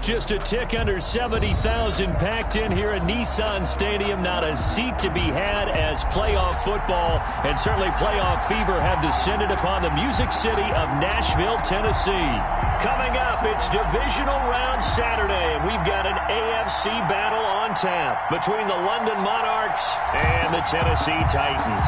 Just a tick under 70,000 packed in here at Nissan Stadium. Not a seat to be had as playoff football and certainly playoff fever have descended upon the Music City of Nashville, Tennessee. Coming up, it's Divisional Round Saturday, and we've got an AFC battle on tap between the London Monarchs and the Tennessee Titans.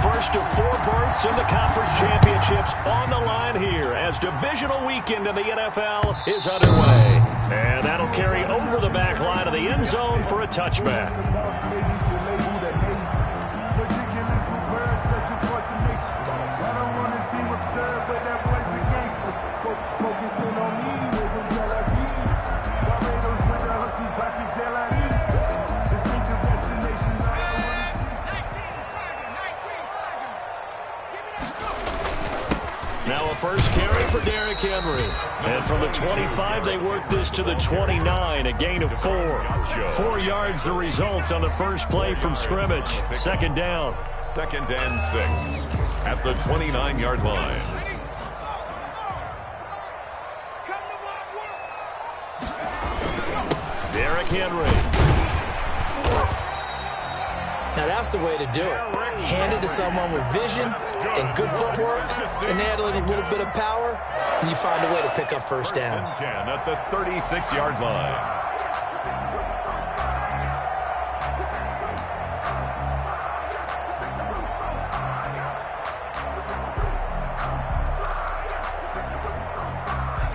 First of 4 berths in the conference championships on the line here as divisional weekend in the NFL is underway. And that'll carry over the back line of the end zone for a touchback. Now a first carry for Derrick Henry. And from the 25, they work this to the 29, a gain of 4. 4 yards the result on the first play from scrimmage. Second down. 2nd and 6 at the 29-yard line. Derrick Henry. Now that's the way to do it. Hand it to someone with vision and good footwork, and add a little bit of power, and you find a way to pick up first downs. 10 at the 36-yard line.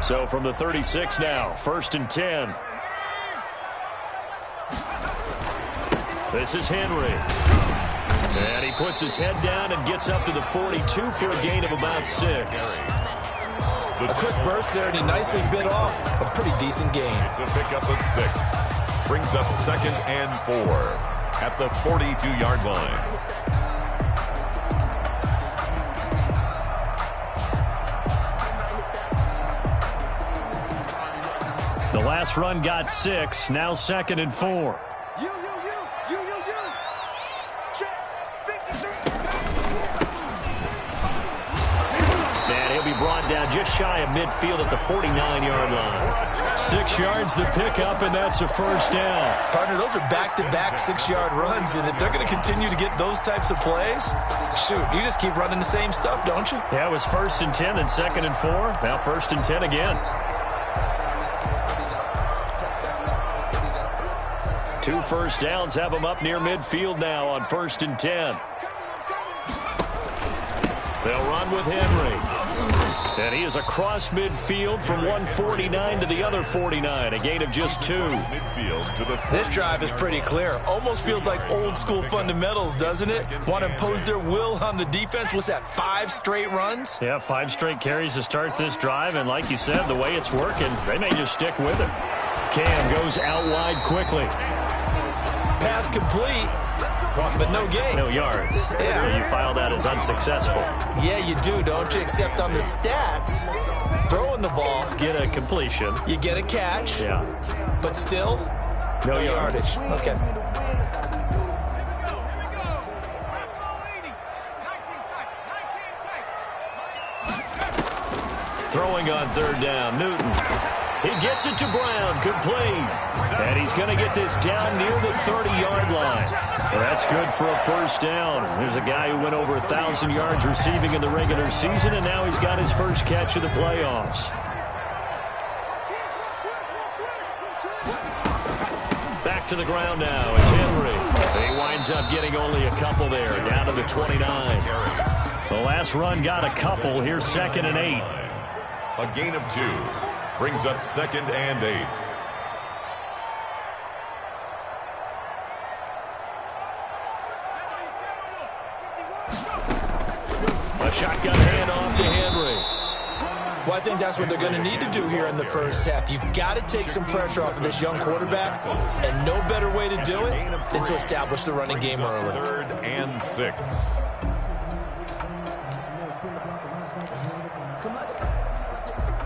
So from the 36 now, 1st and 10. This is Henry. And he puts his head down and gets up to the 42 for a gain of about 6. A quick burst there, and he nicely bit off a pretty decent gain. It's a pickup of 6. Brings up 2nd and 4 at the 42-yard line. The last run got 6. Now 2nd and 4. Brought down just shy of midfield at the 49-yard line. 6 yards the pickup, and that's a first down. Partner, those are back-to-back 6-yard runs, and if they're going to continue to get those types of plays, shoot, you just keep running the same stuff, don't you? Yeah, it was 1st and 10, then 2nd and 4. Now 1st and 10 again. 2 first downs have them up near midfield now on 1st and 10. They'll run with Henry. And he is across midfield from 149 to the other 49, a gain of just 2. This drive is pretty clear. Almost feels like old-school fundamentals, doesn't it? Want to impose their will on the defense. What's that, 5 straight runs? Yeah, 5 straight carries to start this drive, and like you said, the way it's working, they may just stick with it. Cam goes out wide quickly. Pass complete. But no gain. No yards. Yeah. So you file that as unsuccessful. Yeah, you do, don't you? Except on the stats, throwing the ball. Get a completion. You get a catch. Yeah. But still, no yardage. Okay. Throwing on 3rd down, Newton. He gets it to Brown, complete. And he's going to get this down near the 30-yard line. Well, that's good for a first down. There's a guy who went over 1,000 yards receiving in the regular season, and now he's got his first catch of the playoffs. Back to the ground now. It's Henry. He winds up getting only a couple there, down to the 29. The last run got a couple. Here's 2nd and 8. A gain of 2. Brings up 2nd and 8. A shotgun handoff to Henry. Well, I think that's what they're going to need to do here in the first half. You've got to take some pressure off of this young quarterback, and no better way to do it than to establish the running game early. 3rd and 6.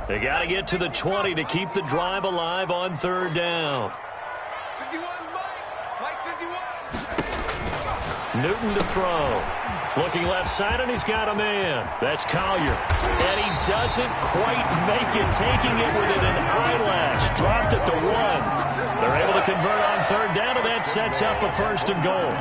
They got to get to the 20 to keep the drive alive on 3rd down. Newton to throw. Looking left side, and he's got a man. That's Collier. And he doesn't quite make it, taking it within an eyelash. Dropped at the 1. They're able to convert on third down, and that sets up a 1st and goal.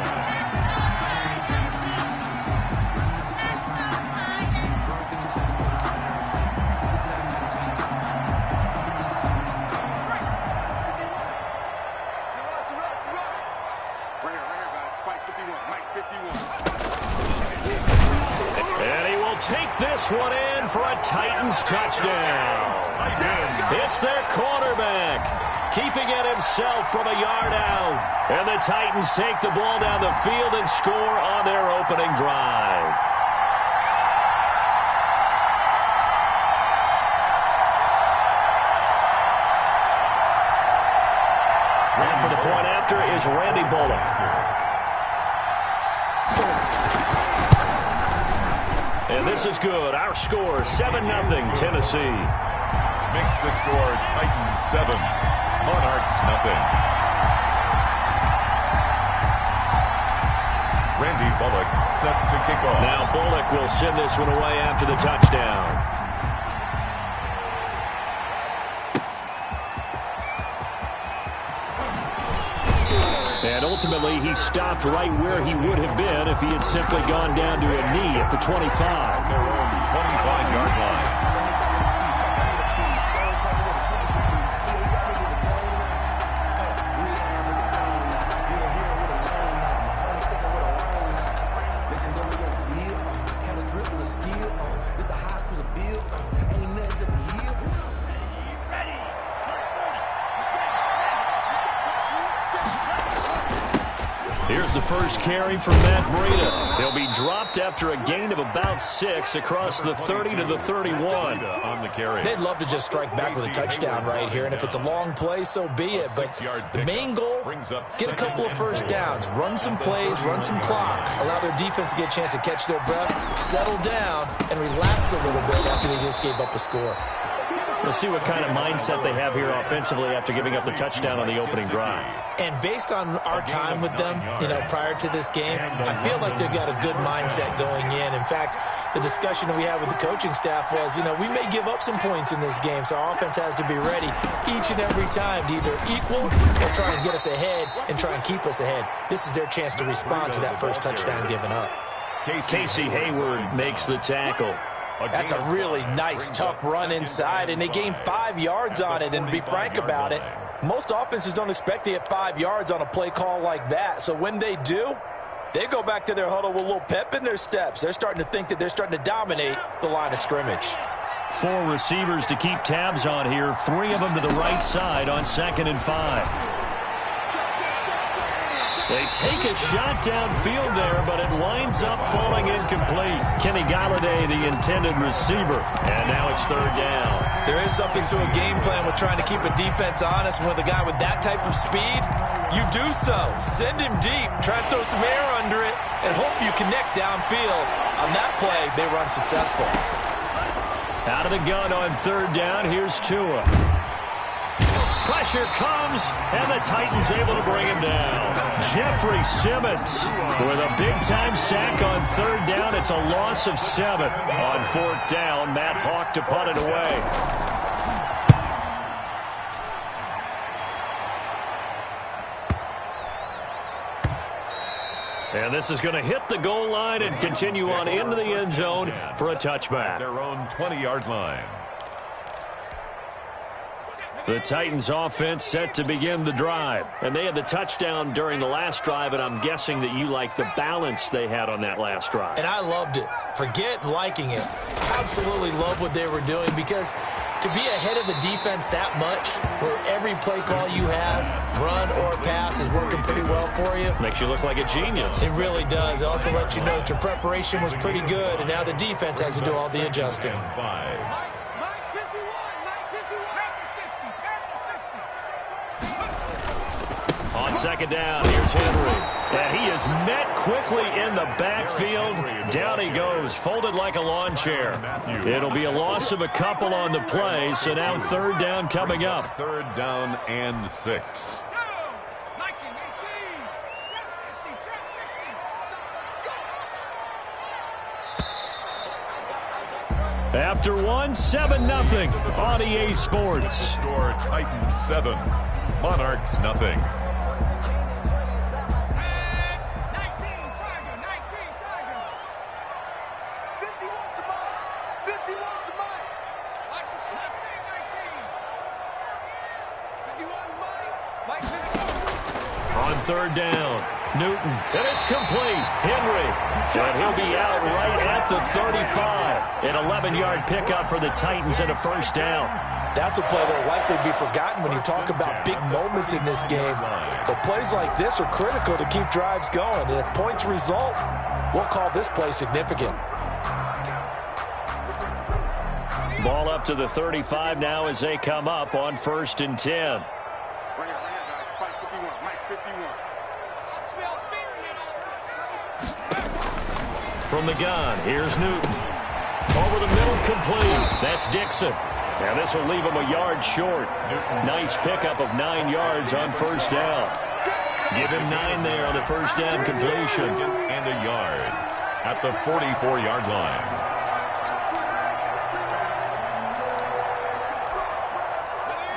This one in for a Titans touchdown. It's their quarterback, keeping it himself from a yard out. And the Titans take the ball down the field and score on their opening drive. And for the point after is Randy Bullock. And this is good. Our score, 7-0 Tennessee. Makes the score Titans 7, Monarchs 0. Randy Bullock set to kick off. Now Bullock will send this one away after the touchdown. And ultimately, he stopped right where he would have been if he had simply gone down to a knee at the 25. Their own 25-yard line. Here's the first carry from Matt Breida. He'll be dropped after a gain of about 6 across the 30 to the 31. On the carry. They'd love to just strike back with a touchdown right here, and if it's a long play, so be it. But the main goal, get a couple of first downs, run some plays, run some clock, allow their defense to get a chance to catch their breath, settle down, and relax a little bit after they just gave up a score. We'll see what kind of mindset they have here offensively after giving up the touchdown on the opening drive. And based on our time with them, prior to this game, I feel like they've got a good mindset going in. In fact, the discussion that we had with the coaching staff was, we may give up some points in this game, so our offense has to be ready each and every time to either equal or try and get us ahead and try and keep us ahead. This is their chance to respond to that first touchdown given up. Casey Hayward makes the tackle. That's a really nice, tough run inside, and they gained 5 yards on it. And to be frank about it, most offenses don't expect to get 5 yards on a play call like that. So when they do, they go back to their huddle with a little pep in their steps. They're starting to think that they're starting to dominate the line of scrimmage. 4 receivers to keep tabs on here, 3 of them to the right side on 2nd and 5. They take a shot downfield there, but it winds up falling incomplete. Kenny Galladay, the intended receiver, and now it's 3rd down. There is something to a game plan with trying to keep a defense honest. With a guy with that type of speed, you do so. Send him deep, try and throw some air under it, and hope you connect downfield. On that play, they run successful. Out of the gun on 3rd down, here's Tua. Pressure comes, and the Titans able to bring him down. Jeffrey Simmons with a big-time sack on 3rd down. It's a loss of 7. On 4th down, Matt Hawk to punt it away. And this is going to hit the goal line and continue on into the end zone for a touchback. Their own 20-yard line. The Titans offense set to begin the drive. And they had the touchdown during the last drive, and I'm guessing that you like the balance they had on that last drive. And I loved it. Forget liking it. Absolutely love what they were doing, because to be ahead of the defense that much, where every play call you have, run or pass, is working pretty well for you. Makes you look like a genius. It really does. It also lets you know that your preparation was pretty good, and now the defense has to do all the adjusting. 5. On 2nd down, here's Henry. And he is met quickly in the backfield. Down he goes, folded like a lawn chair. It'll be a loss of a couple on the play, so now 3rd down coming up. 3rd down and 6. After one, 7-0 on EA Sports. Score Titans 7, Monarchs nothing. On third down, Newton, and it's complete. Henry, and he'll be out right at the 35. An 11-yard pickup for the Titans and a first down. That's a play that will likely be forgotten when you talk about big moments in this game. But plays like this are critical to keep drives going. And if points result, we'll call this play significant. Ball up to the 35 now as they come up on 1st and 10. From the gun, here's Newton. Over the middle, complete. That's Dixon. And this will leave him a yard short. Nice pickup of 9 yards on first down. Give him 9 there on the first down completion. And a yard at the 44-yard line.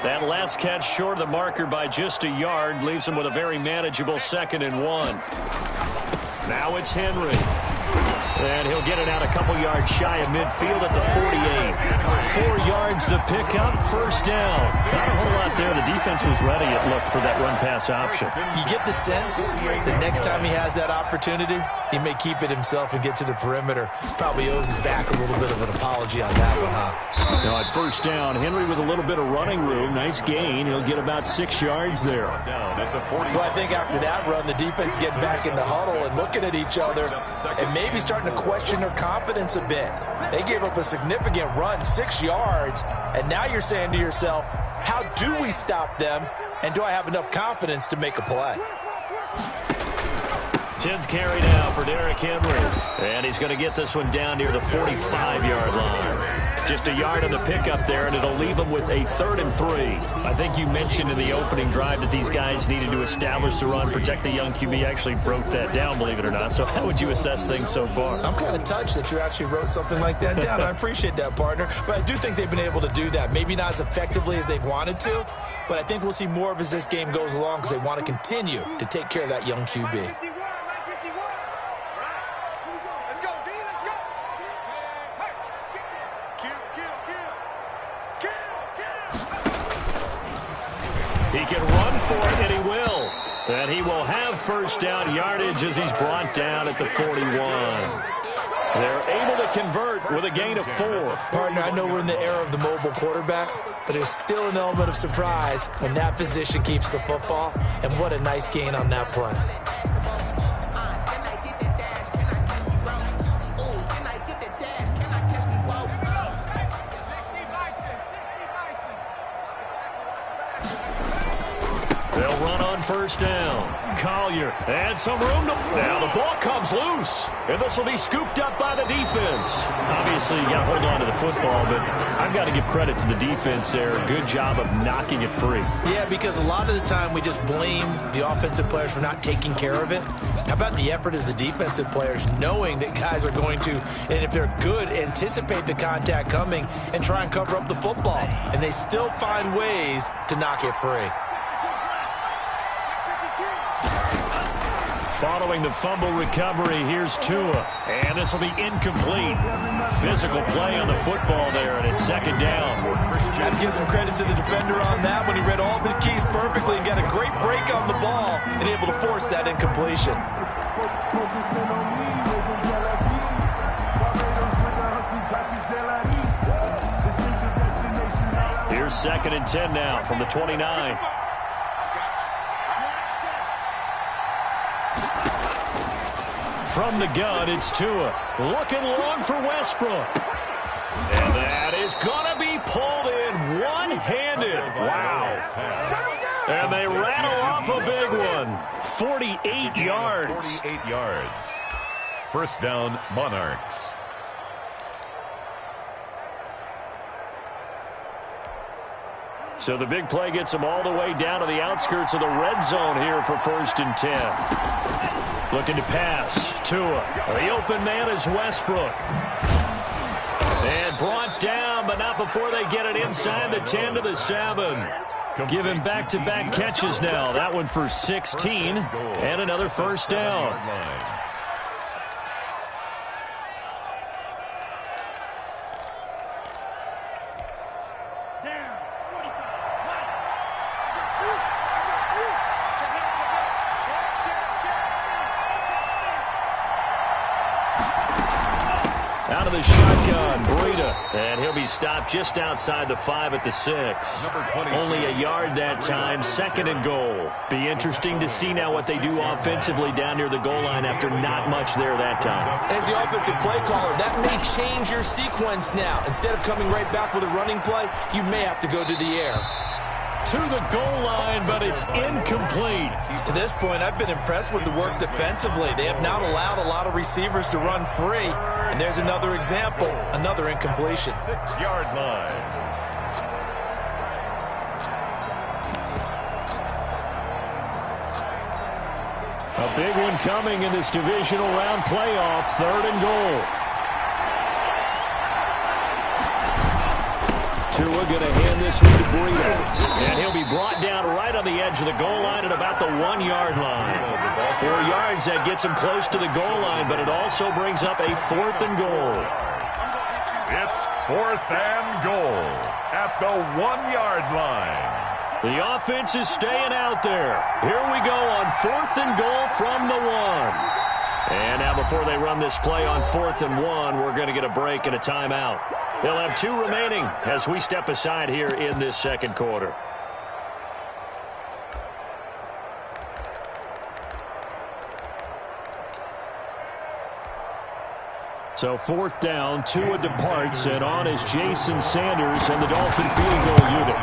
That last catch short of the marker by just a yard leaves him with a very manageable 2nd and 1. Now it's Henry. And he'll get it out a couple yards shy of midfield at the 48. 4 yards the pickup, first down. Not a whole lot there. The defense was ready, it looked, for that run-pass option. You get the sense that next time he has that opportunity, he may keep it himself and get to the perimeter. Probably owes his back a little bit of an apology on that one, huh? Now at first down, Henry with a little bit of running room. Nice gain. He'll get about 6 yards there. Well, I think after that run, the defense getting back in the huddle and looking at each other and maybe starting to question their confidence a bit. They gave up a significant run, 6 yards, and now you're saying to yourself, how do we stop them, and do I have enough confidence to make a play? 10th carry now for Derrick Henry. And he's going to get this one down near the 45-yard line. Just a yard on the pickup there, and it'll leave him with a 3rd and 3. I think you mentioned in the opening drive that these guys needed to establish the run, protect the young QB. Actually broke that down, believe it or not. So how would you assess things so far? I'm kind of touched that you actually wrote something like that down. I appreciate that, partner. But I do think they've been able to do that. Maybe not as effectively as they've wanted to, but I think we'll see more of as this game goes along because they want to continue to take care of that young QB. He can run for it, and he will. And he will have first down yardage as he's brought down at the 41. They're able to convert with a gain of 4. Partner, I know we're in the era of the mobile quarterback, but there's still an element of surprise when that physician keeps the football, and what a nice gain on that play. They'll run on first down. Collier, and some room to... Now the ball comes loose, and this will be scooped up by the defense. Obviously, you got to hold on to the football, but I've got to give credit to the defense there. Good job of knocking it free. Yeah, because a lot of the time we just blame the offensive players for not taking care of it. How about the effort of the defensive players knowing that guys are going to, and if they're good, anticipate the contact coming and try and cover up the football, and they still find ways to knock it free. Following the fumble recovery, here's Tua. And this will be incomplete. Physical play on the football there, and it's 2nd down. I'd give some credit to the defender on that when he read all of his keys perfectly and got a great break on the ball and able to force that incompletion. Here's 2nd and 10 now from the 29. From the gun, it's Tua. Looking long for Westbrook. And that is going to be pulled in one-handed. Wow. And they rattle off a big one. 48 yards. 48 yards. First down, Monarchs. So the big play gets them all the way down to the outskirts of the red zone here for 1st and 10. Looking to pass. Tua. The open man is Westbrook. And brought down, but not before they get it inside the 10 to the 7. Giving back-to-back catches now. That one for 16 and another first down. Out of the shotgun, Breida. And he'll be stopped just outside the 5 at the 6. Only a yard that time, 2nd and goal. Be interesting to see now what they do offensively down near the goal line after not much there that time. As the offensive play caller, that may change your sequence now. Instead of coming right back with a running play, you may have to go to the air. To the goal line, but it's incomplete. To this point, I've been impressed with the work defensively. They have not allowed a lot of receivers to run free. And there's another example, another incompletion. 6-yard line. A big one coming in this divisional round playoff, 3rd and goal. Tua going to hand this one to Breida. And he'll be brought down right on the edge of the goal line at about the 1-yard line. 4 yards, that gets him close to the goal line, but it also brings up a 4th and goal. It's 4th and goal at the 1-yard line. The offense is staying out there. Here we go on 4th and goal from the 1. And now before they run this play on 4th and 1, we're going to get a break and a timeout. They'll have 2 remaining as we step aside here in this 2nd quarter. So 4th down, Tua departs, and on is Jason Sanders and the Dolphin field goal unit.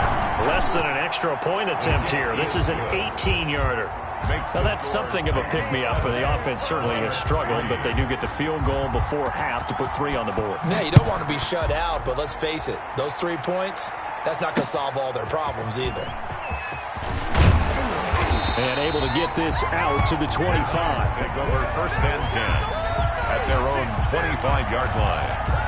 Less than an extra point attempt here. This is an 18-yarder. Now, that's something of a pick-me-up, but the offense certainly has struggled, but they do get the field goal before half to put 3 on the board. Yeah, you don't want to be shut out, but let's face it, those 3 points, that's not going to solve all their problems either. And able to get this out to the 25. Take over 1st and 10 at their own 25-yard line.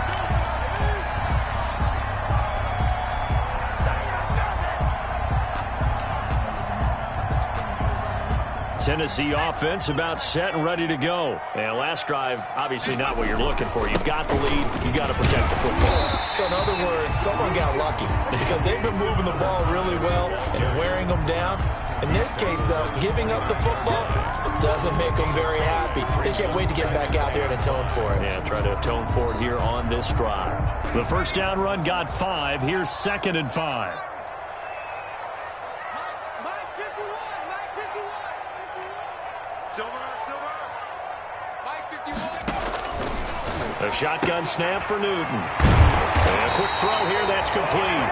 Tennessee offense about set and ready to go. And last drive, obviously not what you're looking for. You've got the lead. You've got to protect the football. So in other words, someone got lucky because they've been moving the ball really well and wearing them down. In this case, though, giving up the football doesn't make them very happy. They can't wait to get back out there and atone for it. Yeah, try to atone for it here on this drive. The first down run got 5. Here's 2nd and 5. A shotgun snap for Newton. And a quick throw here, that's complete.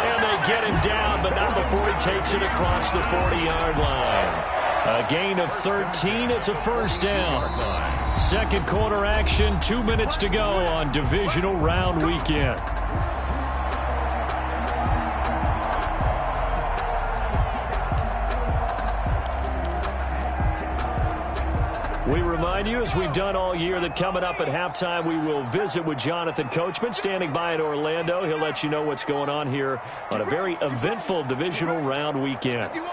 And they get him down, but not before he takes it across the 40-yard line. A gain of 13, it's a first down. 2nd quarter action, 2 minutes to go on divisional round weekend. We remind you, as we've done all year, that coming up at halftime, we will visit with Jonathan Coachman, standing by in Orlando. He'll let you know what's going on here on a very eventful divisional round weekend. 51,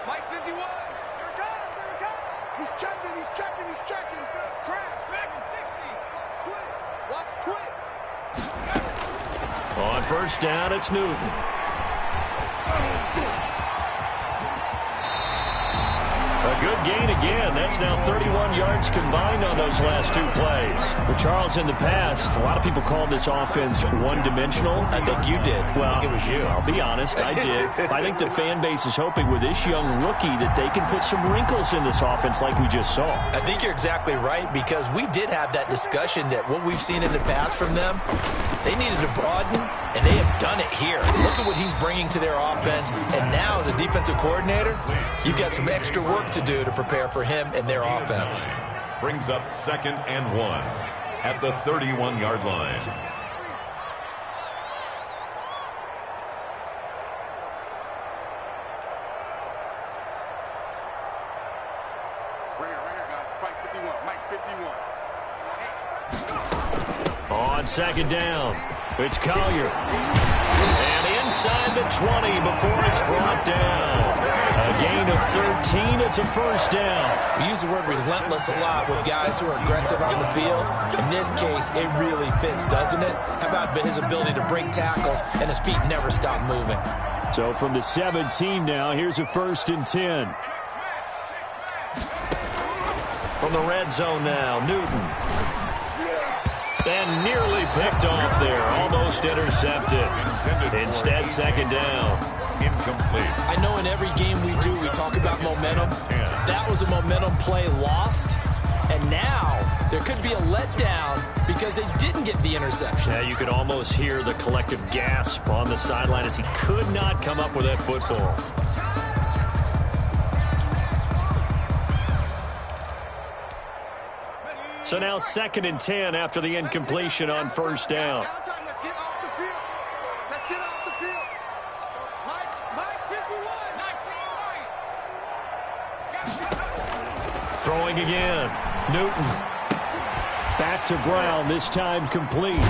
Mike 51. Here it comes. He's checking. Crash, back in 60. Watch twits. On first down, it's Newton. A good gain again. That's now 31 yards combined on those last 2 plays. But Charles, in the past, a lot of people called this offense one-dimensional. I think you did. Well, it was you. I'll be honest, I did. I think the fan base is hoping with this young rookie that they can put some wrinkles in this offense like we just saw. I think you're exactly right, because we did have that discussion that what we've seen in the past from them, they needed to broaden, and they have done it here. Look at what he's bringing to their offense, and now as a defensive coordinator, you've got some extra work to do to prepare for him and their offense. Brings up 2nd and 1 at the 31-yard line. Right here, guys. Mike 51. On second down, it's Collier. And inside the 20 before it's brought down. A gain of 13, it's a first down. We use the word relentless a lot with guys who are aggressive on the field. In this case, it really fits, doesn't it? How about his ability to break tackles and his feet never stop moving? So from the 17 now, here's a 1st and 10. From the red zone now, Newton. And nearly picked off there, almost intercepted. Instead, second down. Incomplete. I know in every game we do, we talk about momentum. That was a momentum play lost. And now there could be a letdown because they didn't get the interception. Yeah, you could almost hear the collective gasp on the sideline as he could not come up with that football. So now 2nd and 10 after the incompletion on 1st down. Let's get off the field. Let's get off the field. Mike 51. Throwing again. Newton. Back to Brown, this time complete.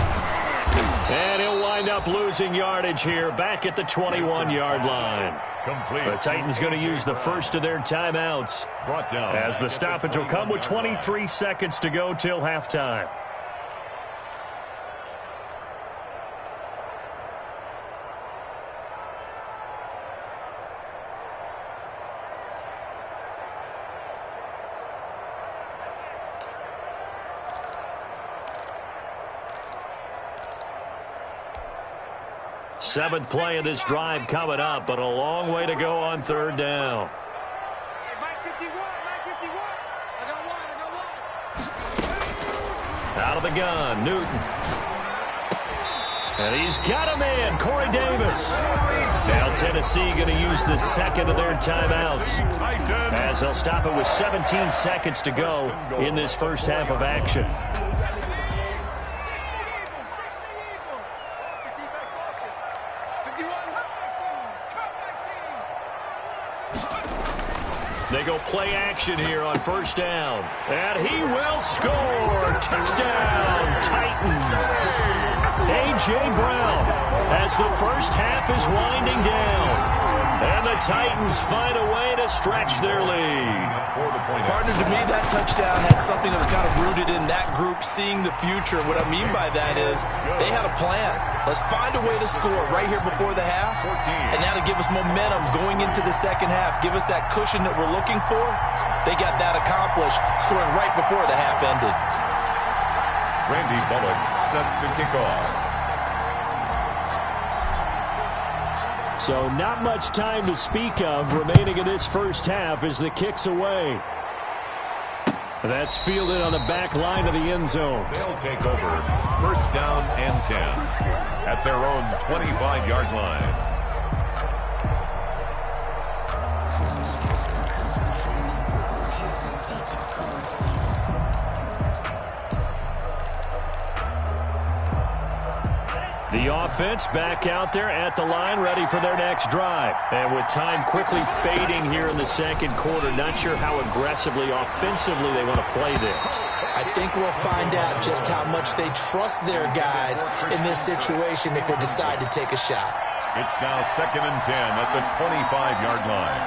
And he'll wind up losing yardage here, back at the 21-yard line. Complete. The Titans going to use the first of their timeouts Brought down as the stoppage will come with 23 seconds to go till halftime. Seventh play of this drive coming up, but a long way to go on 3rd down. Mike 51. I got one. Out of the gun, Newton. And he's got a man, Corey Davis. Now Tennessee going to use the second of their timeouts as they'll stop it with 17 seconds to go in this first half of action. They go play action here on 1st down. And he will score. Touchdown, Titans. A.J. Brown as the first half is winding down. And the Titans find a way to stretch their lead. Partner, to me, that touchdown had something that was kind of rooted in that group seeing the future. What I mean by that is they had a plan. Let's find a way to score right here before the half. And now to give us momentum going into the second half, give us that cushion that we're looking for. They got that accomplished, scoring right before the half ended. Randy Bullock set to kick off. So not much time to speak of remaining in this first half as the kick's away. That's fielded on the back line of the end zone. They'll take over 1st down and 10 at their own 25-yard line. The offense back out there at the line, ready for their next drive. And with time quickly fading here in the second quarter, not sure how aggressively, offensively they want to play this. I think we'll find out just how much they trust their guys in this situation if they decide to take a shot. It's now 2nd and 10 at the 25-yard line.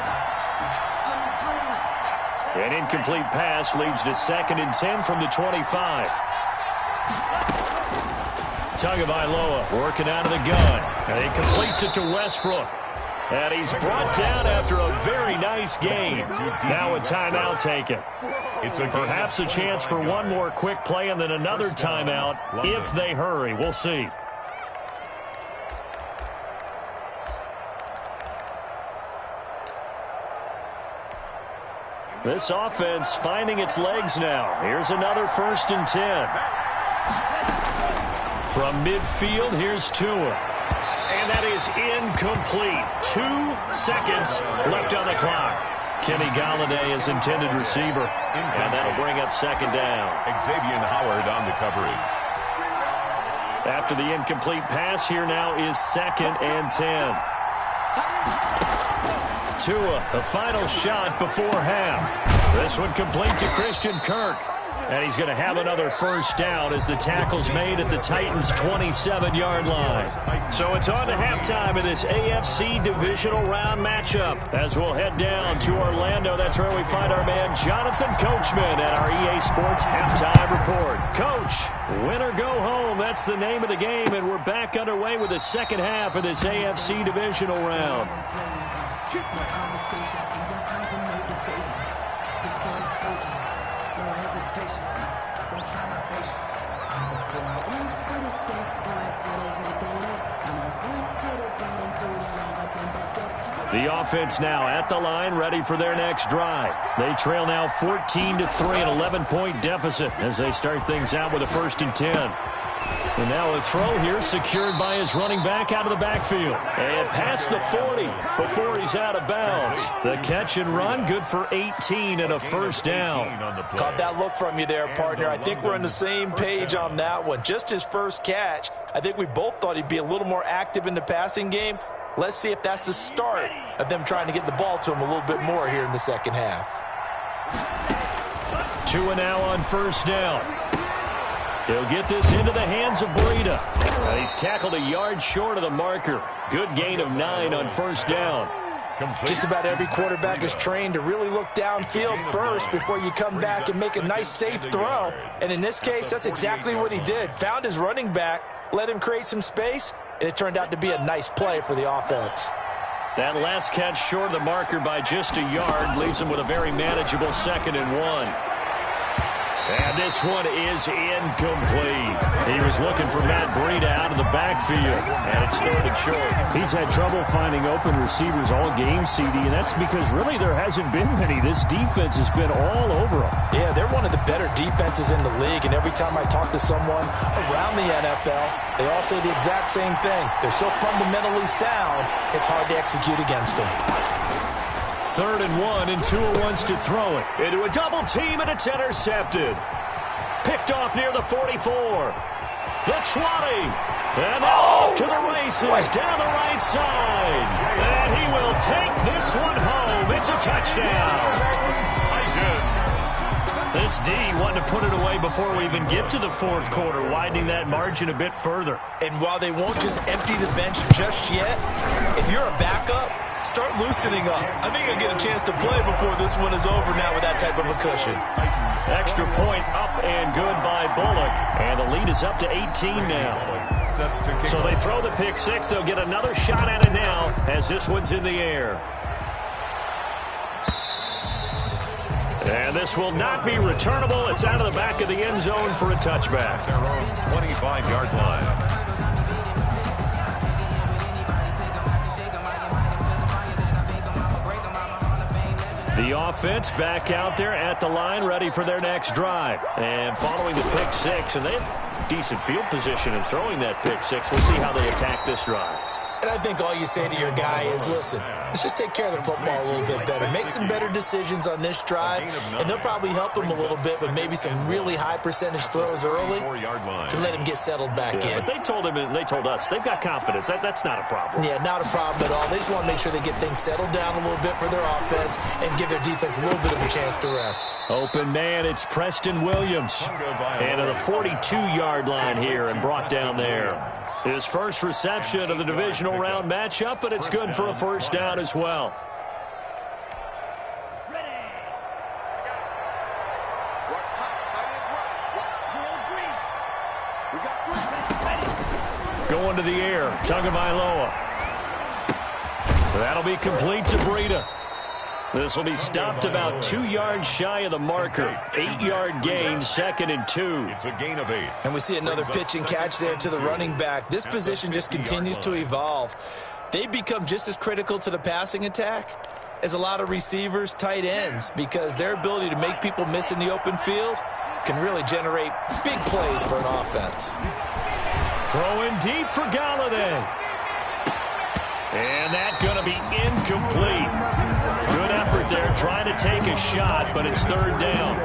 An incomplete pass leads to 2nd and 10 from the 25. Tagovailoa working out of the gun. And he completes it to Westbrook. And he's brought down after a very nice game. Now a timeout taken. Perhaps a chance for one more quick play and then another timeout if they hurry. We'll see. This offense finding its legs now. Here's another 1st and 10. From midfield, here's Tua. And that is incomplete. 2 seconds left on the clock. Kenny Galladay is intended receiver. And that'll bring up 2nd down. Xavier Howard on the coverage. After the incomplete pass, here now is 2nd and 10. Tua, the final shot before half. This one complete to Christian Kirk. And he's going to have another first down as the tackle's made at the Titans' 27-yard line. So it's on to halftime in this AFC divisional round matchup. As we'll head down to Orlando, that's where we find our man Jonathan Coachman at our EA Sports Halftime Report. Coach, win or go home, that's the name of the game, and we're back underway with the second half of this AFC divisional round. The offense now at the line, ready for their next drive. They trail now 14-3, an 11-point deficit as they start things out with a 1st and 10. And now a throw here secured by his running back out of the backfield. And past the 40 before he's out of bounds. The catch and run, good for 18 and a first down. Caught that look from you there, partner. I think we're on the same page on that one. Just his first catch. I think we both thought he'd be a little more active in the passing game. Let's see if that's the start of them trying to get the ball to him a little bit more here in the second half. 2 and now on first down. He'll get this into the hands of Breida. He's tackled a yard short of the marker. Good gain of 9 on first down. Just about every quarterback is trained to really look downfield first before you come back and make a nice, safe throw. And in this case, that's exactly what he did. Found his running back, let him create some space, and it turned out to be a nice play for the offense. That last catch short of the marker by just a yard leaves him with a very manageable 2nd and 1. And this one is incomplete. He was looking for Matt Breida out of the backfield, and it's 3rd and short. He's had trouble finding open receivers all game, CD, and that's because really there hasn't been many. This defense has been all over them. Yeah, they're one of the better defenses in the league, and every time I talk to someone around the NFL, they all say the exact same thing. They're so fundamentally sound, it's hard to execute against them. 3rd and 1, and Tua wants to throw it into a double team, and it's intercepted. Picked off near the 44. The 20. And off to the races down the right side. And he will take this one home. It's a touchdown. This D wanted to put it away before we even get to the 4th quarter, widening that margin a bit further. And while they won't just empty the bench just yet, if you're a backup, start loosening up. I think you'll get a chance to play before this one is over now with that type of a cushion. Extra point up and good by Bullock. And the lead is up to 18 now. So they throw the pick 6. They'll get another shot at it now as this one's in the air. And this will not be returnable. It's out of the back of the end zone for a touchback. Their own 25-yard line. The offense back out there at the line, ready for their next drive. And following the pick 6, and they have decent field position in throwing that pick 6. We'll see how they attack this drive. And I think all you say to your guy is, listen, let's just take care of the football a little bit better. Make some better decisions on this drive, and they'll probably help him a little bit with maybe some really high percentage throws early to let him get settled back in. But they told him, and they told us, they've got confidence. That's not a problem. Yeah, not a problem at all. They just want to make sure they get things settled down a little bit for their offense and give their defense a little bit of a chance to rest. Open man, it's Preston Williams. And to the 42-yard line here and brought down there. His first reception of the divisional round matchup, but it's good for a first down as well. Going to the air, Tagovailoa. That'll be complete to Breida. This will be stopped about 2 yards shy of the marker. 8-yard gain, 2nd and 2. It's a gain of 8. And we see another pitch and catch there to the running back. This position just continues to evolve. They become just as critical to the passing attack as a lot of receivers, tight ends, because their ability to make people miss in the open field can really generate big plays for an offense. Throwing deep for Galladay. And that's going to be incomplete. Good effort there, trying to take a shot, but it's 3rd down.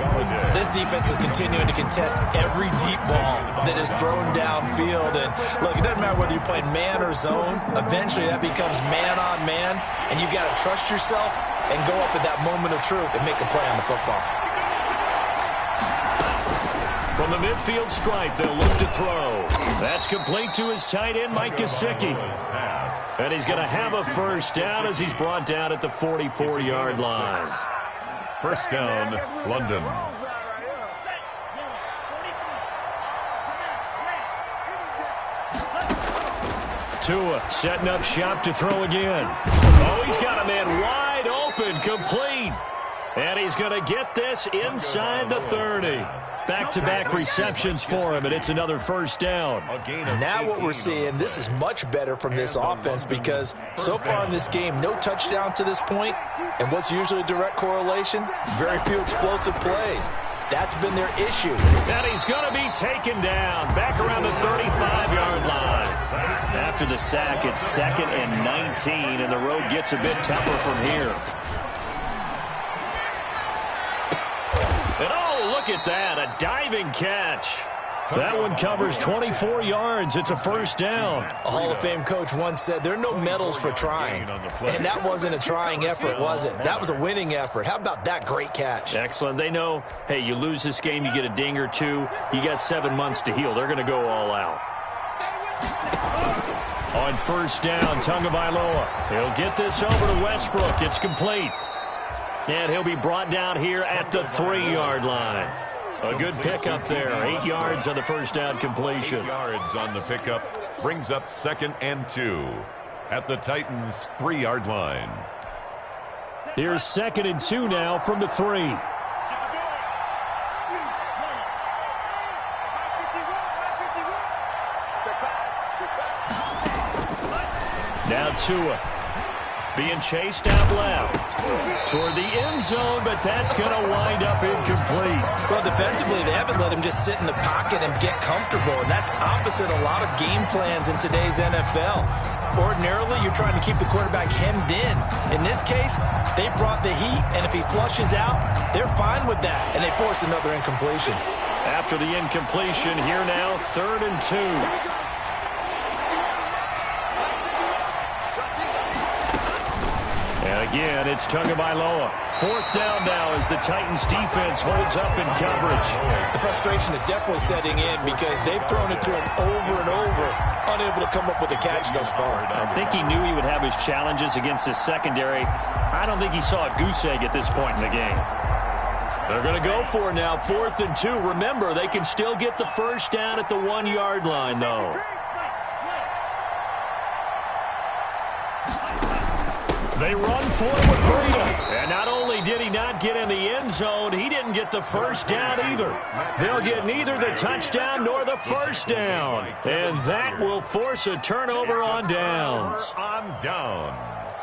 This defense is continuing to contest every deep ball that is thrown downfield. And look, it doesn't matter whether you're playing man or zone. Eventually, that becomes man on man, and you've got to trust yourself and go up at that moment of truth and make a play on the football. From the midfield stripe, they'll look to throw. That's complete to his tight end, Mike Gesicki. And he's going to have a first down as he's brought down at the 44-yard line. First down, London. Tua setting up shop to throw again. Oh, he's got a man wide open, complete. And he's going to get this inside the 30. Back-to-back receptions for him, and it's another first down. Now what we're seeing, this is much better from this offense because so far in this game, no touchdown to this point. And what's usually a direct correlation? Very few explosive plays. That's been their issue. And he's going to be taken down back around the 35-yard line. After the sack, it's 2nd and 19, and the road gets a bit tougher from here. And oh, look at that, a diving catch. That one covers 24 yards. It's a first down. A Hall of Fame coach once said there are no medals for trying. And that wasn't a trying effort, was it? That was a winning effort. How about that great catch? Excellent. They know, hey, you lose this game, you get a ding or two. You got 7 months to heal. They're going to go all out. On first down, Tagovailoa. He'll get this over to Westbrook. It's complete. And he'll be brought down here at the 3-yard line. A good pickup there. 8 yards on the first down completion. 8 yards on the pickup brings up 2nd and 2 at the Titans' 3-yard line. Here's 2nd and 2 now from the 3. Now Tua being chased out left toward the end zone, but that's going to wind up incomplete. Well, defensively, they haven't let him just sit in the pocket and get comfortable, and that's opposite a lot of game plans in today's NFL. Ordinarily, you're trying to keep the quarterback hemmed in. In this case, they brought the heat, and if he flushes out, they're fine with that, and they force another incompletion. After the incompletion, here now, 3rd and 2. And again, it's Tagovailoa. 4th down now as the Titans defense holds up in coverage. The frustration is definitely setting in because they've thrown it to him over and over, unable to come up with a catch thus far. I think he knew he would have his challenges against his secondary. I don't think he saw a goose egg at this point in the game. They're going to go for it now, 4th and 2. Remember, they can still get the first down at the 1-yard line, though. They run for it with Breida. And not only did he not get in the end zone, he didn't get the first down either. They'll get neither the touchdown nor the first down. And that will force a turnover on downs. On downs.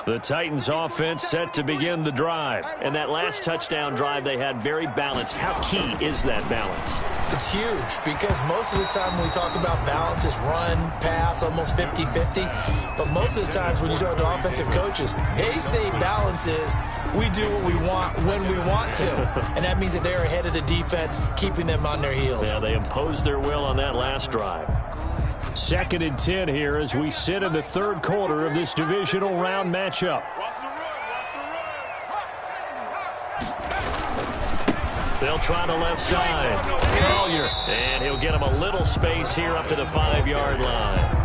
The Titans offense set to begin the drive. And that last touchdown drive they had very balanced. How key is that balance? It's huge because most of the time when we talk about balance is run, pass, almost 50-50. But most of the times when you talk to offensive coaches, they say balance is we do what we want when we want to. And that means that they're ahead of the defense, keeping them on their heels. Yeah, they imposed their will on that last drive. 2nd and 10 here as we sit in the 3rd quarter of this divisional round matchup. They'll try the left side. Collier. And he'll get him a little space here up to the 5-yard line.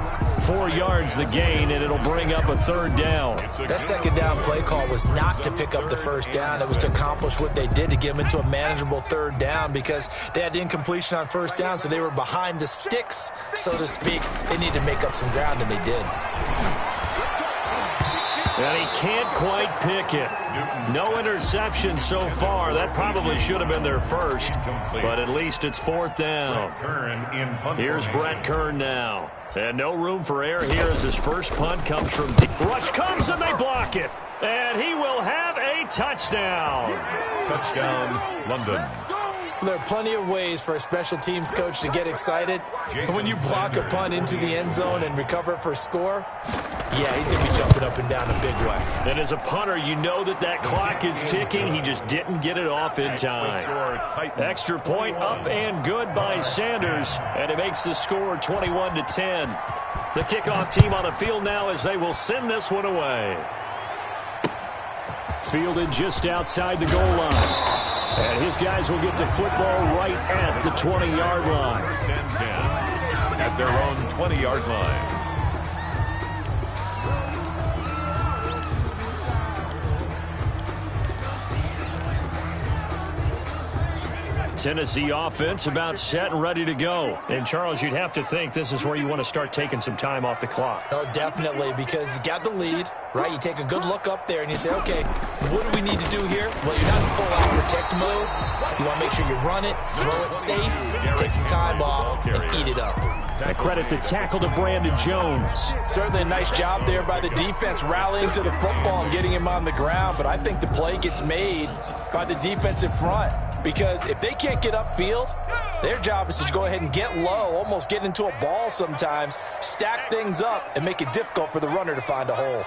4 yards the gain, and it'll bring up a 3rd down. That 2nd down play call was not to pick up the first down. It was to accomplish what they did to get them into a manageable 3rd down because they had the incompletion on first down, so they were behind the sticks, so to speak. They needed to make up some ground, and they did. And he can't quite pick it. No interception so far. That probably should have been their first, but at least it's 4th down. Here's Brett Kern now. And no room for error here as his first punt comes from deep. Rush comes and they block it. And he will have a touchdown. Touchdown, London. There are plenty of ways for a special teams coach to get excited. But when you block a punt into the end zone and recover for a score, yeah, he's going to be jumping up and down a big way. And as a punter, you know that clock is ticking. He just didn't get it off in time. Extra point up and good by Sanders. And it makes the score 21-10. The kickoff team on the field now as they will send this one away. Fielded just outside the goal line. And his guys will get the football right at the 20-yard line. First and 10 at their own 20-yard line. Tennessee offense about set and ready to go. And, Charles, you'd have to think this is where you want to start taking some time off the clock. Oh, definitely, because you got the lead, right? You take a good look up there and you say, okay, what do we need to do here? Well, you're not in full-out protect mode. You want to make sure you run it, throw it safe, take some time off, and eat it up. I credit the tackle to Brandon Jones. Certainly a nice job there by the defense rallying to the football and getting him on the ground, but I think the play gets made by the defensive front. Because if they can't get upfield, their job is to go ahead and get low, almost get into a ball sometimes, stack things up, and make it difficult for the runner to find a hole.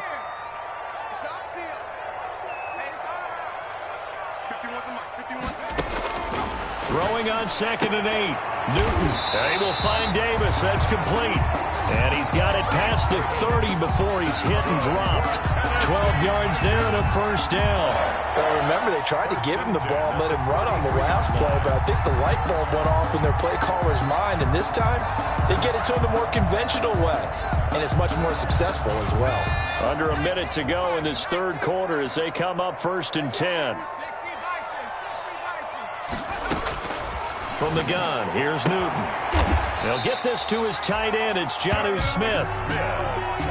Throwing on 2nd and 8. Newton able to find Davis. That's complete. And he's got it past the 30 before he's hit and dropped. 12 yards there and a first down. Well, remember, they tried to give him the ball and let him run on the last play, but I think the light bulb went off in their play caller's mind, and this time they get it to him the more conventional way, and it's much more successful as well. Under a minute to go in this third quarter as they come up 1st and 10. From the gun, here's Newton. They'll get this to his tight end. It's Jonnu Smith.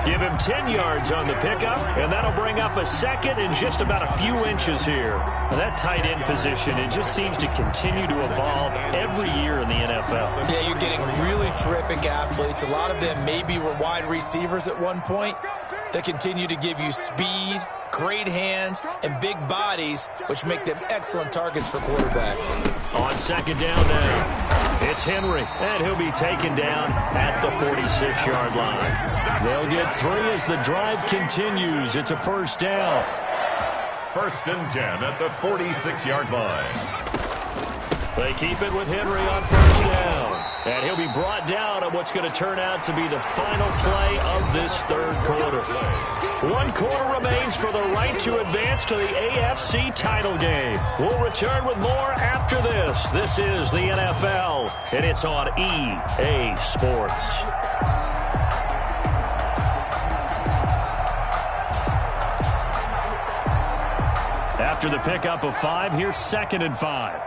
Give him 10 yards on the pickup, and that'll bring up a second and just about a few inches here. Now that tight end position, it just seems to continue to evolve every year in the NFL. Yeah, you're getting really terrific athletes. A lot of them maybe were wide receivers at one point that continue to give you speed, great hands, and big bodies, which make them excellent targets for quarterbacks. On 2nd down now, it's Henry, and he'll be taken down at the 46-yard line. They'll get 3 as the drive continues. It's a first down. 1st and 10 at the 46-yard line. They keep it with Henry on 1st down. And he'll be brought down on what's going to turn out to be the final play of this third quarter. 1 quarter remains for the right to advance to the AFC title game. We'll return with more after this. This is the NFL, and it's on EA Sports. After the pickup of 5, here's 2nd and 5.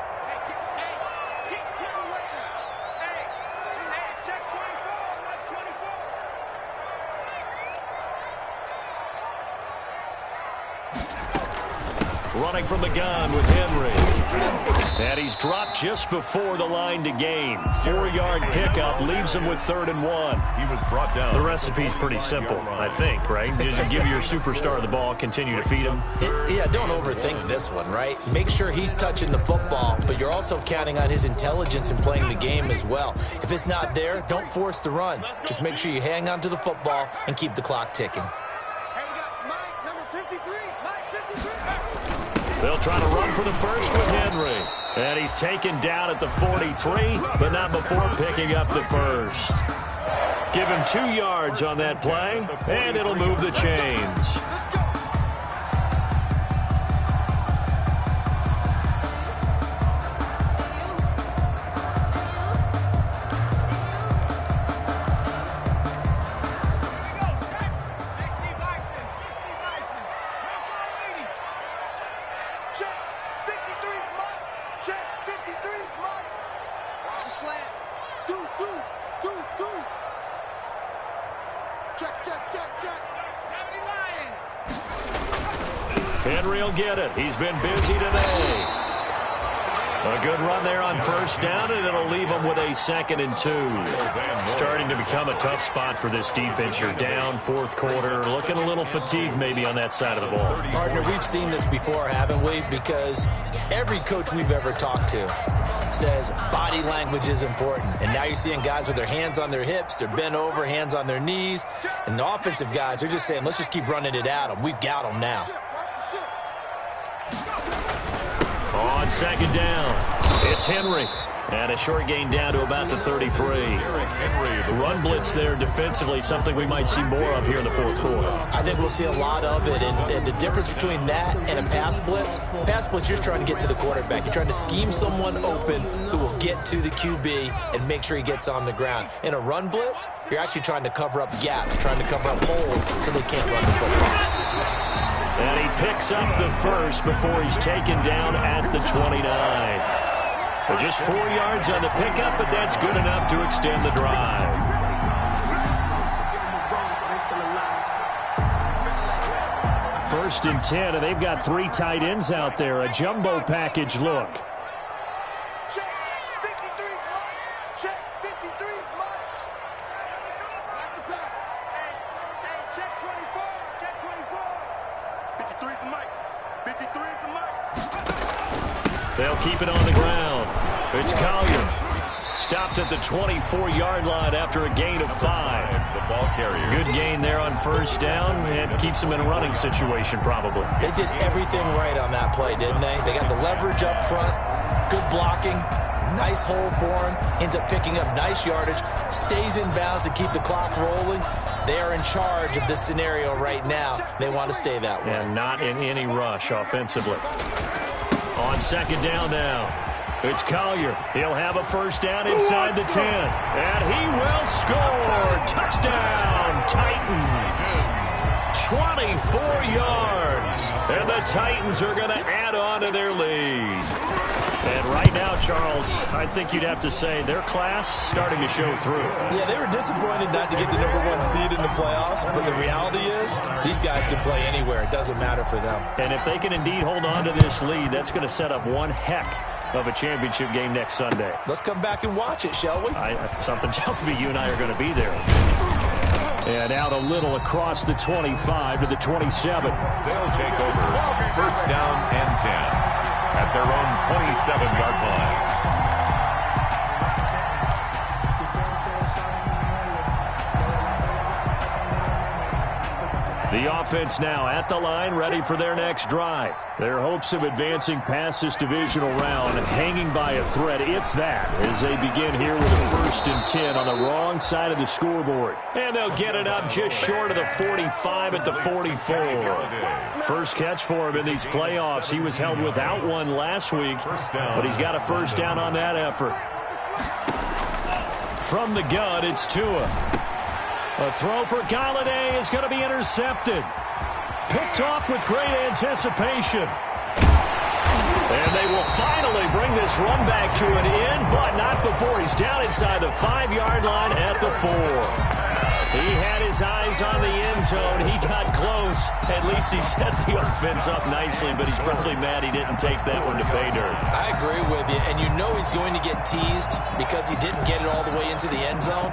Running from the gun with Henry. And he's dropped just before the line to gain. 4-yard pickup leaves him with 3rd and 1. He was brought down. The recipe's pretty simple, I think, right? Just give your superstar the ball, continue to feed him. Yeah, don't overthink this one, right? Make sure he's touching the football, but you're also counting on his intelligence in playing the game as well. If it's not there, don't force the run. Just make sure you hang on to the football and keep the clock ticking. They'll try to run for the first with Henry. And he's taken down at the 43, but not before picking up the first. Give him 2 yards on that play, and it'll move the chains. Henry will get it. He's been busy today. A good run there on 1st down, and it'll leave him with a 2nd and 2. Starting to become a tough spot for this defense. You're down 4th quarter, looking a little fatigued maybe on that side of the ball. Partner, we've seen this before, haven't we? Because every coach we've ever talked to says body language is important. And now you're seeing guys with their hands on their hips, they're bent over, hands on their knees. And the offensive guys, they're just saying, let's just keep running it at them. We've got them now. On 2nd down, it's Henry. And a short gain down to about the 33. Run blitz there defensively, something we might see more of here in the fourth quarter. I think we'll see a lot of it, and the difference between that and a pass blitz, you're just trying to get to the quarterback. You're trying to scheme someone open who will get to the QB and make sure he gets on the ground. In a run blitz, you're actually trying to cover up gaps, trying to cover up holes so they can't run the football. And he picks up the first before he's taken down at the 29. But just 4 yards on the pickup, but that's good enough to extend the drive. First and 10, and they've got 3 tight ends out there. A jumbo package look. Check 53 is mine. Check 53 is mine. That's the pass. Hey, check 24. Check 24. 53 is the mic. 53 is the mic. They'll keep it on the ground. It's Collier. Stopped at the 24-yard line after a gain of 5. The ball carrier. Good gain there on first down, and keeps them in a running situation probably. They did everything right on that play, didn't they? They got the leverage up front, good blocking, nice hole for him, ends up picking up nice yardage, stays in bounds to keep the clock rolling. They are in charge of this scenario right now. They want to stay that way. And not in any rush offensively. On second down now, it's Collier. He'll have a first down inside the 10. And he will score. Touchdown, Titans. 24 yards. And the Titans are going to add on to their lead. And right now, Charles, I think you'd have to say their class starting to show through. Yeah, they were disappointed not to get the #1 seed in the playoffs, but the reality is these guys can play anywhere. It doesn't matter for them. And if they can indeed hold on to this lead, that's going to set up one heck of a championship game next Sunday. Let's come back and watch it, shall we? Something tells me you and I are going to be there. And out a little across the 25 to the 27. They'll take over. First down and 10 at their own 27-yard line. The offense now at the line, ready for their next drive. Their hopes of advancing past this divisional round hanging by a thread, if that, as they begin here with a first and 10 on the wrong side of the scoreboard. And they'll get it up just short of the 45 at the 44. First catch for him in these playoffs. He was held without one last week, but he's got a first down on that effort. From the gun, it's Tua. A throw for Galladay is going to be intercepted. Picked off with great anticipation. And they will finally bring this run back to an end, but not before he's down inside the 5-yard line at the 4. He had his eyes on the end zone. He got close. At least he set the offense up nicely, but he's probably mad he didn't take that one to pay dirt. I agree with you, and you know he's going to get teased because he didn't get it all the way into the end zone.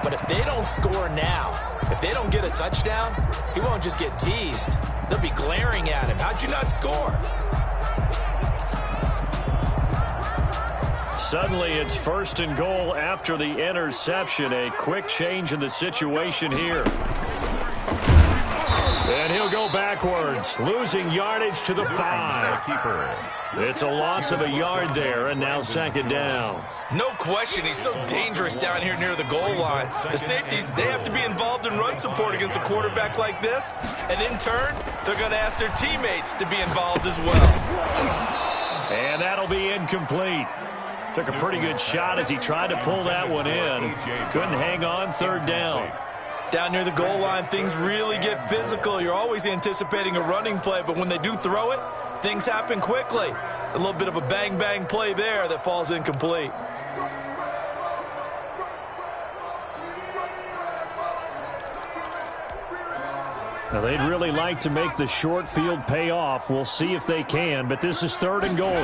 But if they don't score now, if they don't get a touchdown, he won't just get teased. They'll be glaring at him. How'd you not score? Suddenly, it's first and goal after the interception. A quick change in the situation here. And he'll go backwards, losing yardage to the 5. It's a loss of a yard there, and now second down. No question, he's so dangerous down here near the goal line. The safeties, they have to be involved in run support against a quarterback like this. And in turn, they're going to ask their teammates to be involved as well. And that'll be incomplete. Took a pretty good shot as he tried to pull that one in. Couldn't hang on, third down. Down near the goal line, things really get physical. You're always anticipating a running play, but when they do throw it, things happen quickly. A little bit of a bang-bang play there that falls incomplete. Now, they'd really like to make the short field pay off. We'll see if they can, but this is third and goal.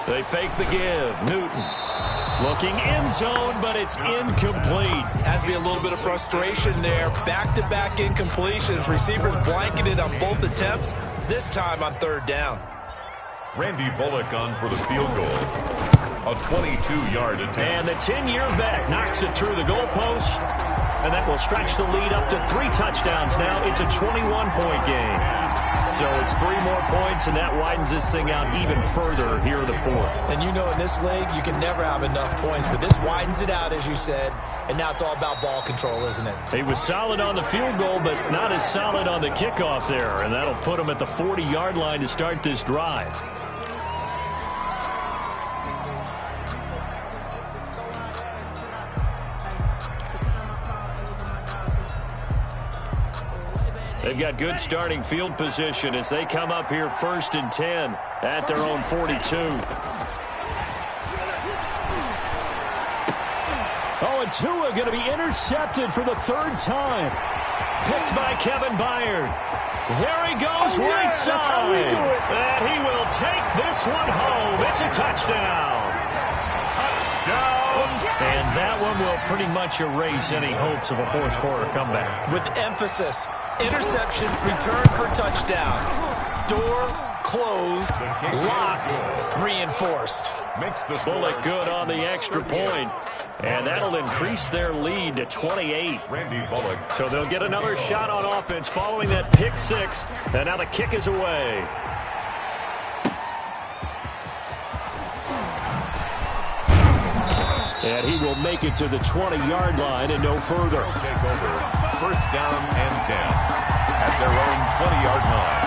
They fake the give. Newton looking end zone, but it's incomplete. Has to be a little bit of frustration there. Back-to-back incompletions. Receivers blanketed on both attempts, this time on third down. Randy Bullock on for the field goal. A 22-yard attempt. And the 10-year vet knocks it through the goalpost. And that will stretch the lead up to 3 touchdowns now. It's a 21-point game. So it's 3 more points, and that widens this thing out even further here in the fourth. And you know in this league, you can never have enough points, but this widens it out, as you said, and now it's all about ball control, isn't it? He was solid on the field goal, but not as solid on the kickoff there, and that'll put him at the 40-yard line to start this drive. They've got good starting field position as they come up here 1st and 10 at their own 42. Oh, and Tua going to be intercepted for the 3rd time. Picked by Kevin Byard. There he goes, right side. And he will take this one home. It's a touchdown. And that one will pretty much erase any hopes of a fourth quarter comeback. With emphasis, interception, return for touchdown. Door closed, locked, reinforced. Bullock good on the extra point. And that'll increase their lead to 28. So they'll get another shot on offense following that pick 6. And now the kick is away. And he will make it to the 20-yard line and no further. Take over. 1st down and 10 at their own 20-yard line.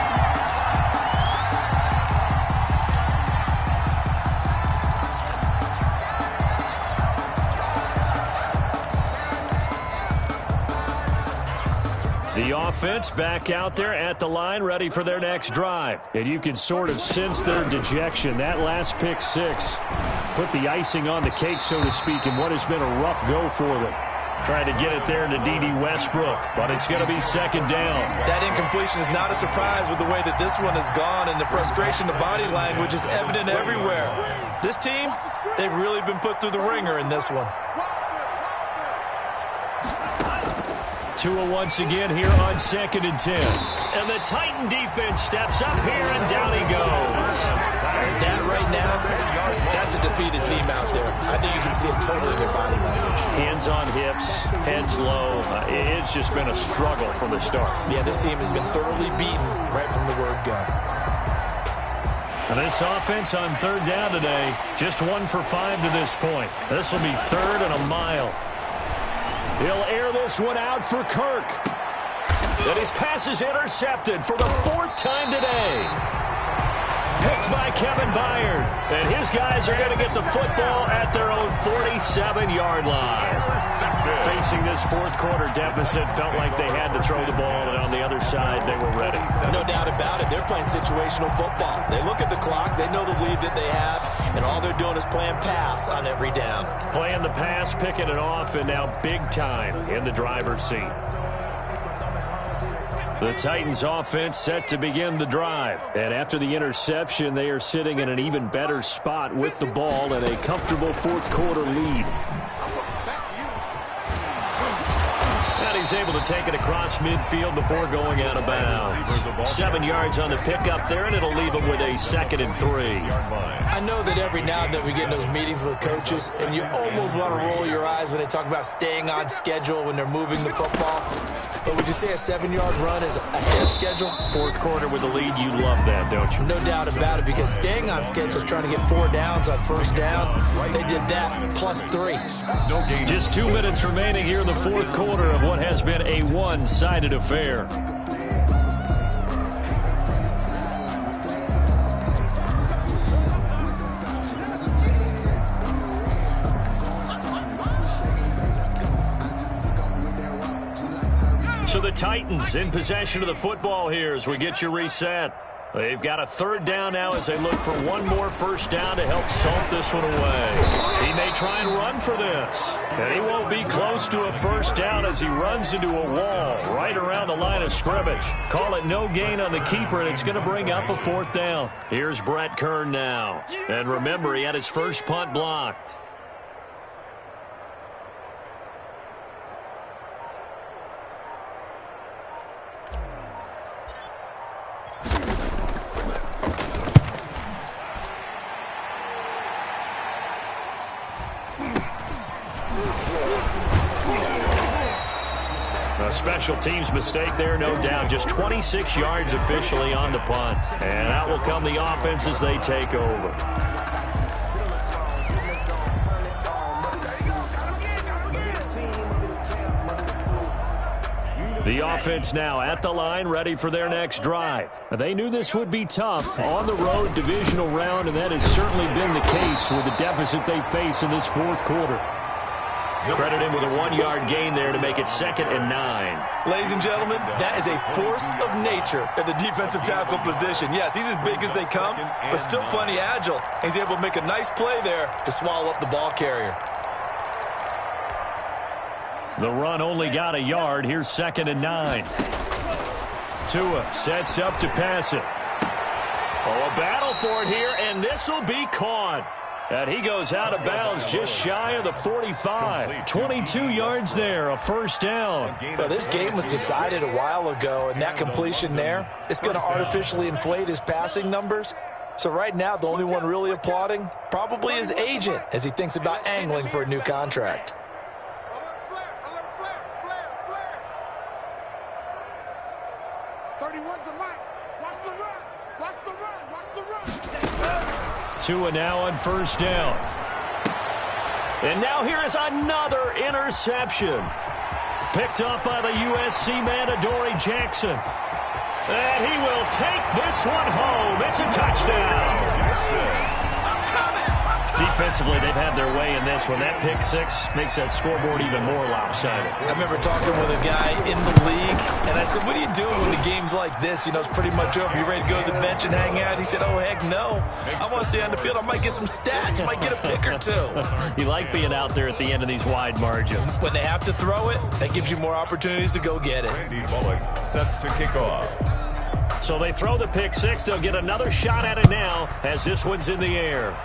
The offense back out there at the line, ready for their next drive. And you can sort of sense their dejection. That last pick 6 put the icing on the cake, so to speak, in what has been a rough go for them. Trying to get it there to D.D. Westbrook, but it's going to be 2nd down. That incompletion is not a surprise with the way that this one has gone, and the frustration, the body language is evident everywhere. This team, they've really been put through the ringer in this one. Tua once again here on 2nd and 10. And the Titan defense steps up here, and down he goes. That right now, that's a defeated team out there. I think you can see it totally in their body language. Hands on hips, heads low. It's just been a struggle from the start. Yeah, this team has been thoroughly beaten right from the word go. And this offense on 3rd down today, just 1 for 5 to this point. This will be 3rd and a mile. He'll air this one out for Kirk. And his pass is intercepted for the 4th time today. Picked by Kevin Byard. And his guys are going to get the football at their own 47-yard line. Facing this 4th quarter deficit, felt like they had to throw the ball, and on the other side, they were ready. No doubt about it. They're playing situational football. They look at the clock. They know the lead that they have, and all they're doing is playing pass on every down. Playing the pass, picking it off, and now big time in the driver's seat. The Titans offense set to begin the drive. And after the interception, they are sitting in an even better spot with the ball and a comfortable 4th quarter lead. And he's able to take it across midfield before going out of bounds. 7 yards on the pickup there, and it'll leave him with a 2nd and 3. I know that every now and then we get in those meetings with coaches, and you almost want to roll your eyes when they talk about staying on schedule when they're moving the football. But would you say a 7-yard run is ahead of schedule? 4th quarter with the lead, you love that, don't you? No doubt about it, because staying on schedule is trying to get 4 downs on 1st down. They did that plus 3. Just 2 minutes remaining here in the 4th quarter of what has been a one-sided affair. So the Titans in possession of the football here as we get you reset. They've got a 3rd down now as they look for one more 1st down to help salt this one away. He may try and run for this. And he won't be close to a 1st down as he runs into a wall right around the line of scrimmage. Call it no gain on the keeper, and it's going to bring up a 4th down. Here's Brett Kern now. And remember, he had his first punt blocked. A special teams mistake there, no doubt. Just 26 yards officially on the punt. And out will come the offense as they take over. The offense now at the line, ready for their next drive. They knew this would be tough on the road divisional round, and that has certainly been the case with the deficit they face in this fourth quarter. Credit him with a 1-yard gain there to make it 2nd and 9. Ladies and gentlemen, that is a force of nature at the defensive tackle position. Yes, he's as big as they come, but still plenty agile. He's able to make a nice play there to swallow up the ball carrier. The run only got a yard. Here's 2nd and 9. Tua sets up to pass it. Oh, a battle for it here, and this will be caught. And he goes out of bounds just shy of the 45. 22 yards there, a first down. Well, this game was decided a while ago, and that completion there is going to artificially inflate his passing numbers. So right now, the only one really applauding probably his agent as he thinks about angling for a new contract. 31's the mic. Watch the run. Watch the run. Watch the run. Tua now on first down. And now here is another interception. Picked up by the USC man, Adoree Jackson. And he will take this one home. It's a touchdown. Defensively, they've had their way in this one. That pick six makes that scoreboard even more lopsided. I remember talking with a guy in the league, and I said, what are you doing when the game's like this? You know, it's pretty much over. You ready to go to the bench and hang out? He said, oh, heck no. I want to stay on the field. I might get some stats. Might get a pick or two. You like being out there at the end of these wide margins. When they have to throw it, that gives you more opportunities to go get it. Randy Bullock set to kick off. So they throw the pick six. They'll get another shot at it now as this one's in the air.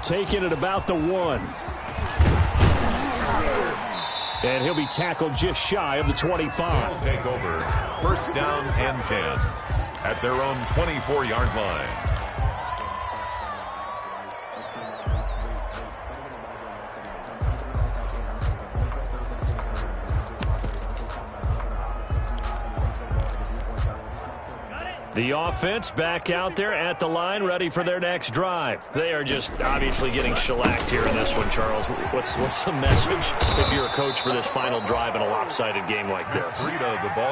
Taking it about the 1. And he'll be tackled just shy of the 25. They'll take over. First down and 10 at their own 24-yard line. The offense back out there at the line, ready for their next drive. They are just obviously getting shellacked here in this one, Charles. What's the message if you're a coach for this final drive in a lopsided game like this?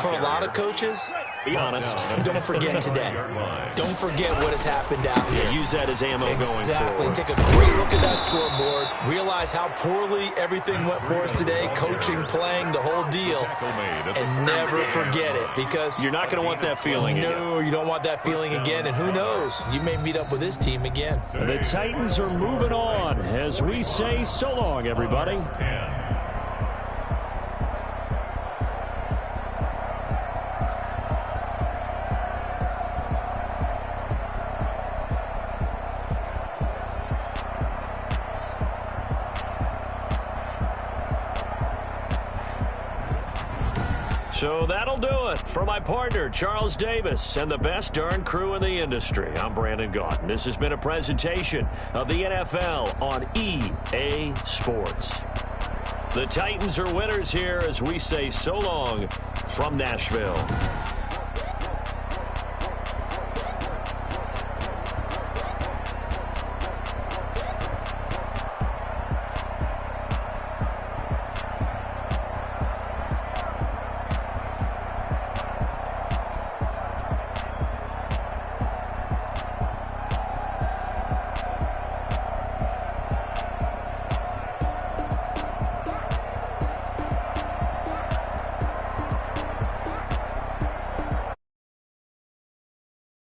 For a lot of coaches, be honest. Don't forget today. Don't forget what has happened out here. Yeah, use that as ammo going forward. Exactly. Take a great look at that scoreboard. Realize how poorly everything went for us today. Coaching, playing, the whole deal. And never forget it, because you're not going to want that feeling again. No, you don't want that feeling again. And who knows? You may meet up with this team again. The Titans are moving on as we say so long, everybody. So that'll do it for my partner, Charles Davis, and the best darn crew in the industry. I'm Brandon Gaudin. This has been a presentation of the NFL on EA Sports. The Titans are winners here as we say so long from Nashville.